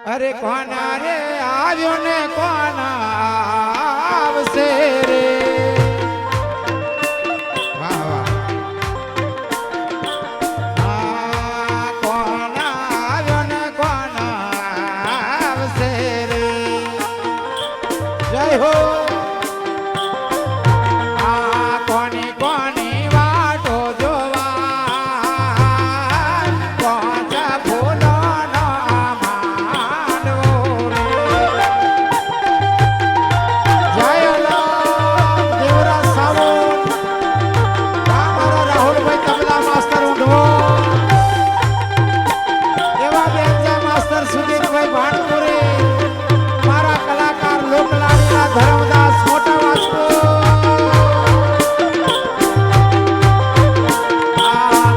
અરે કોના રે આવ્યો ને કોના આવશે રે વાહ વાહ કોના આવ્યો ને કોના આવશે રે જય હો કોની કોની વાટો જોવા કોચા ફૂલો નો માંડવો રે જય દેવરા સાવન મારા રાહુલભાઈ તબલા માસ્તર ઊંધવો એવા બેંજા માસ્તર સુધીરભાઈ ભાણપુરી મારા કલાકાર લોકલાડીના ધર્મદાસ મોટા વાસ્કો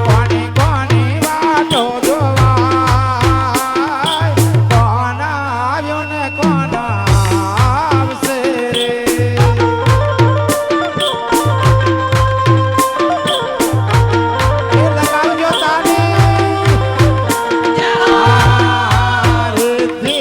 કોની કોની વાટો જોવાય કોના આવ્યો ને કોના આવશે રે એ લગાવજો તાળી રિદ્ધિ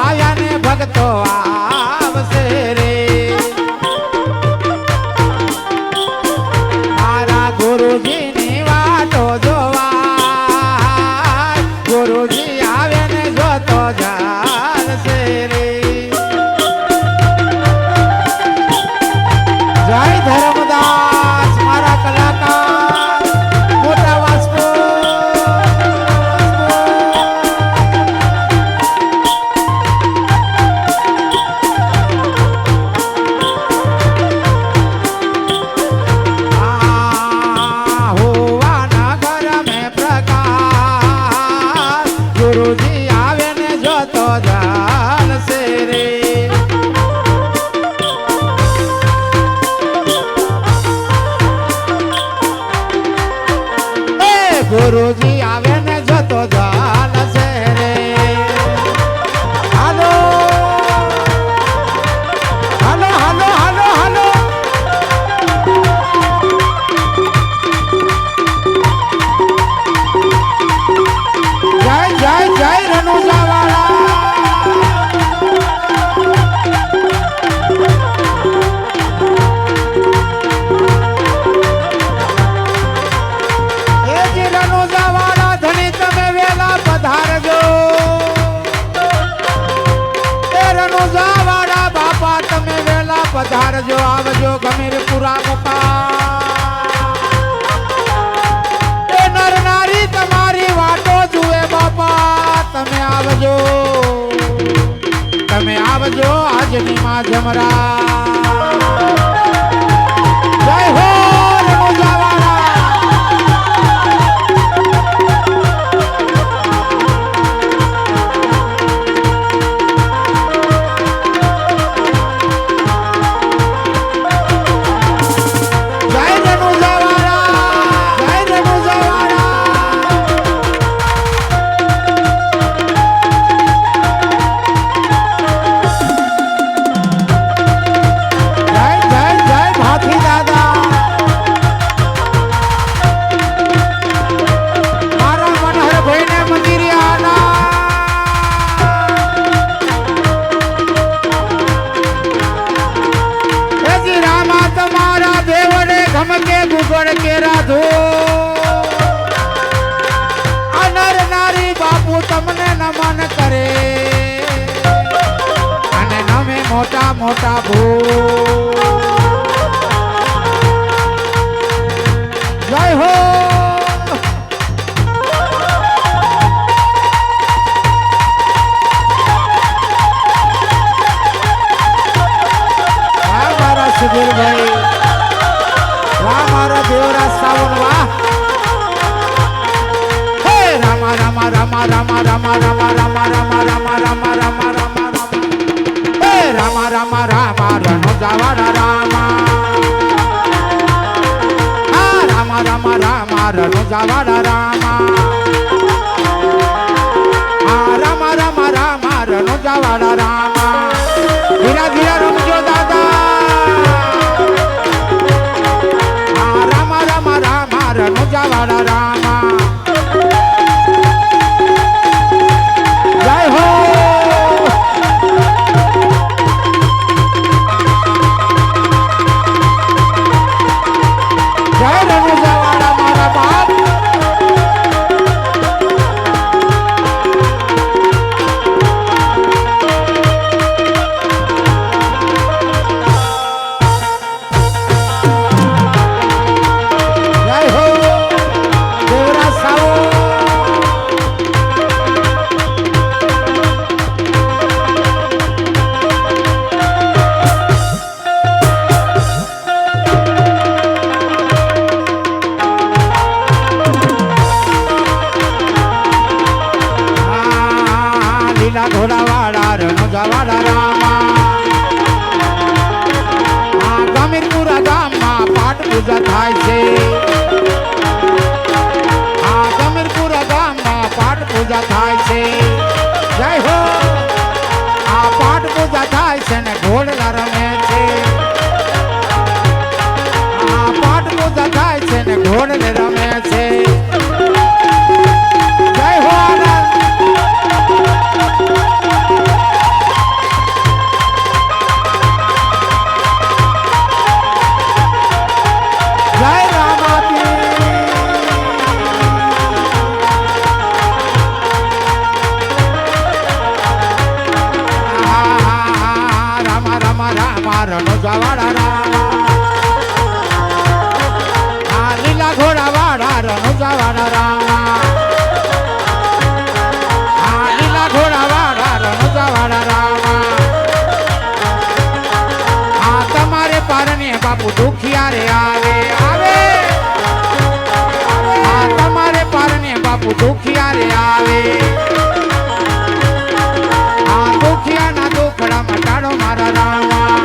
આયા ને ભક્તો આવશે રે મારા ગુરુજીની વાતો જોવા ગુરુજી આવે ને જોતો ચાલશે રે જય ધર્મદાસ મારા કલાકાર મોટા વાસ્કો હોવાના ઘર મેં પ્રકાશ ગુરુજી આવે ને જોતો ચાલશે રે ગુરુજી આવે ને જતો ચાલશે રે હાલો હાલો હાલો હાલો હાલો જય જય જય રનુજાવાળા પધારજો આવજો ગમીરપુરા મુકા એ નર નારી તમારી વાટો જુએ બાપા તમે આવજો આજની માં જમરા જય હો રનુજાવાળા કે રાધો અનર નારી બાપુ તમને નમન કરે અને નમે મોટા મોટા ભૂ જય હો મારા સુધીરભાઈ વાહ મારા દેવરા સાવન વાહ હે રામા રામા રામા રામા રામા રામા રામા રામા રામા રામા રામા રામા હે રામા રામા રામા રનુજાવાળા રામા હા રામા રામા રામા રનુજાવાળા રામા હા રામા રામા રામા રનુજાવાળા રામા ધીરા ધીરા રમજો દાદા રનુજાવાળા રામા જય હો જય રનુજાવાળા મારા બાપ ઘોડાવાળા રનુજાવાળા રામા આ ગમીરપુરા ગામમાં પાઠ પૂજા થાય છે આ ગમીરપુરા ગામમાં પાઠ પૂજા થાય છે જય હો આ પાઠ પૂજા થાય છે ને ઘોડલા રમે છે આ પાઠ પૂજા થાય છે ને ઘોડલે રમે છે જય હો રામા રણુજાવાળા રામા આ લીલા ઘોડાવાળા રણુજાવાળા રામા આ લીલા ઘોડાવાળા રણુજાવાળા રામા આ તમારે પારને બાપુ દુખિયા રે આવે આવે આ તમારે પારને બાપુ દુખિયા રે આવે આ દુખિયાના દુખડા મટાડો મારા રામા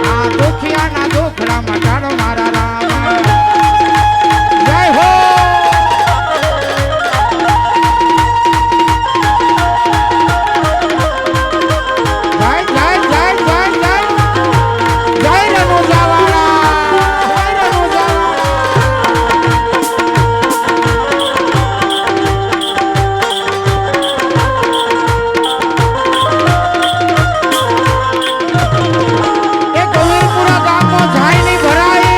આ દુખિયાના દુખડા મટાડો મારા રામા જય હો જય જય જય જય જય જય રણુજાવાળા જય રણુજાવાળા એ કબીરપુરા ગામમાં ઝાયની ભરાઈ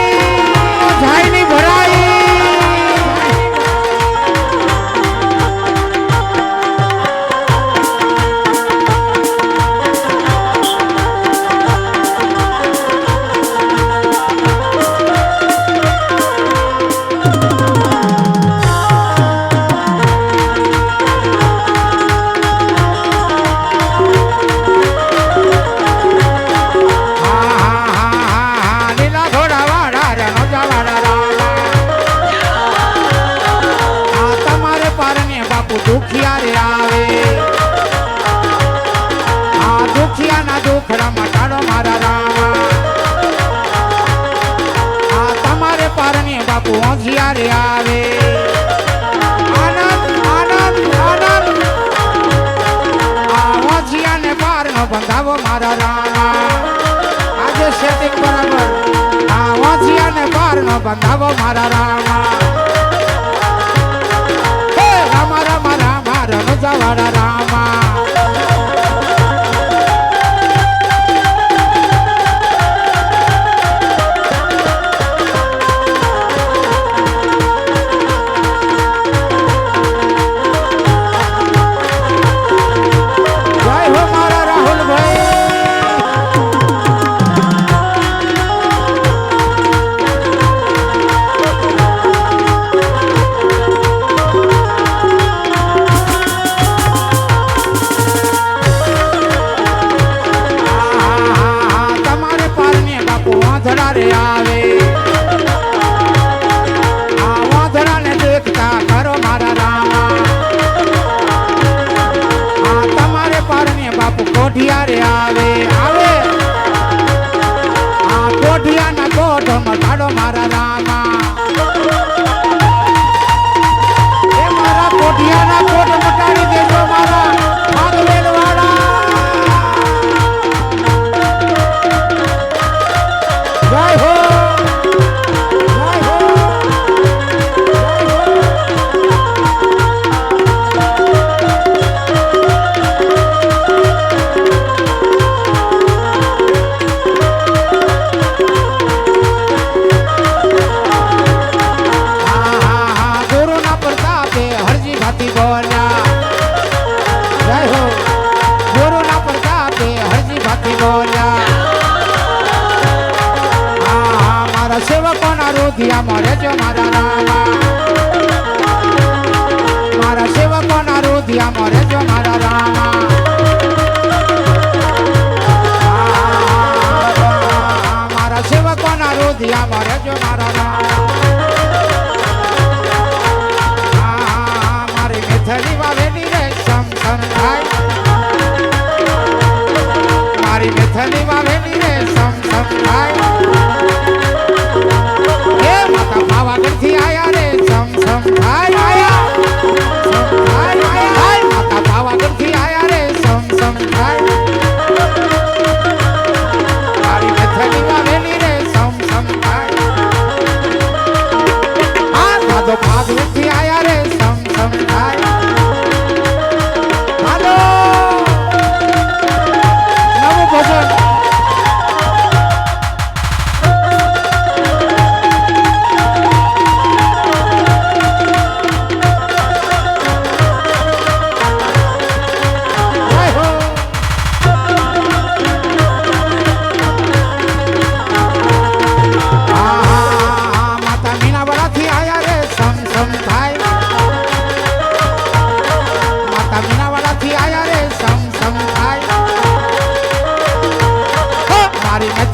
લીલા ઘોડાવાળા રણુજાવાળા રામા આ તમારે પારને બાપુ દુખિયા રે આવે આ દુખિયાના દુખડા મટાડો મારા રામા આ તમારે પારને બાપુ હોંશિયા રે આવે આનંદ આનંદ આનંદ આ હોંશિયાને પારનો બંધાવો મારા રામા આજે સેટિંગ બરાબર આ હોંશિયાને પારનો બંધાવો મારા રામા હે રામા રામા રામા રણુજાવાળા રામા જય હો મારા રાહુલભાઈ તમારે પારને બાપુ વાંધડા રે આવે આ વાંધડાને દેખતા કરો મારા રામા આ તમારે પારને બાપુ કોઠિયા રે આવે આવે આ કોઠિયાના કોઠો મટાડો મારા રામા એ મારા કોઠિયાના કોઠ મટાડી દેજો મારા ભાગવેલવાળા જય હો જય હો ગુરુના પ્રતાપે હરજી ભાતી બોલ્યા જય હો ગુરુના પ્રતાપે હરજી ભાતી બોલ્યા મારા સેવકોના રુધિયામાં રહેજો મારા રામા મારા સેવકોના રુધિયામાં રહેજો મારા રામા મારા સેવકોના રુધિયામાં રહેજો મારા રામા મારી મેથલી વાવેલી રે સમ સમ થાય મારી મેથલી વાવેલી રે સમ સમ થાય એ માતા પાવાગઢથી આયા રે સમ સમ થાય આયા સમ થાય આયા માતા પાવાગઢથી આયા રે સમ સમ થાય મારી મેથલી વાવેલી રે સમ સમ થાય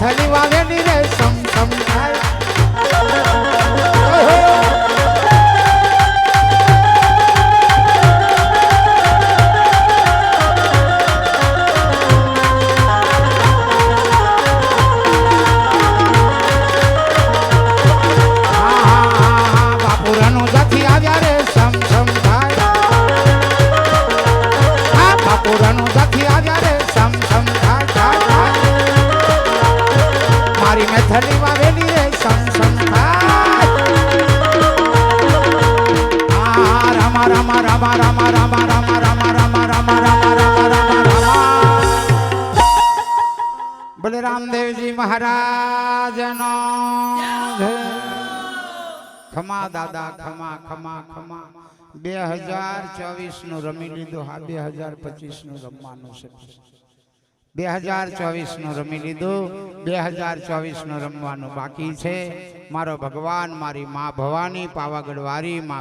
મેથલી વાવેલી રે સમ સમ થાય બાપુરાનું જાથી આવ્યા રે સમ સમ થાય બાપુરાનું જાથી આવ્યા રે સમ સમ થાય મારી મેથલી વાવેલી રે સમ સમ થાય રામા રામા રામા રામા રામા રામા રામા રામા રામા રામા રામા રામા બોલે રામદેવજી મહારાજનો જય ખમા દાદા ખમા ખમા ખમા 2024 નું રમી લીધું હા 2025 નું રમવાનું છે 2024 નું રમી લીધું 2024 નું રમવાનું બાકી છે મારો ભગવાન મારી માં ભવાની પાવાગઢ વારી માં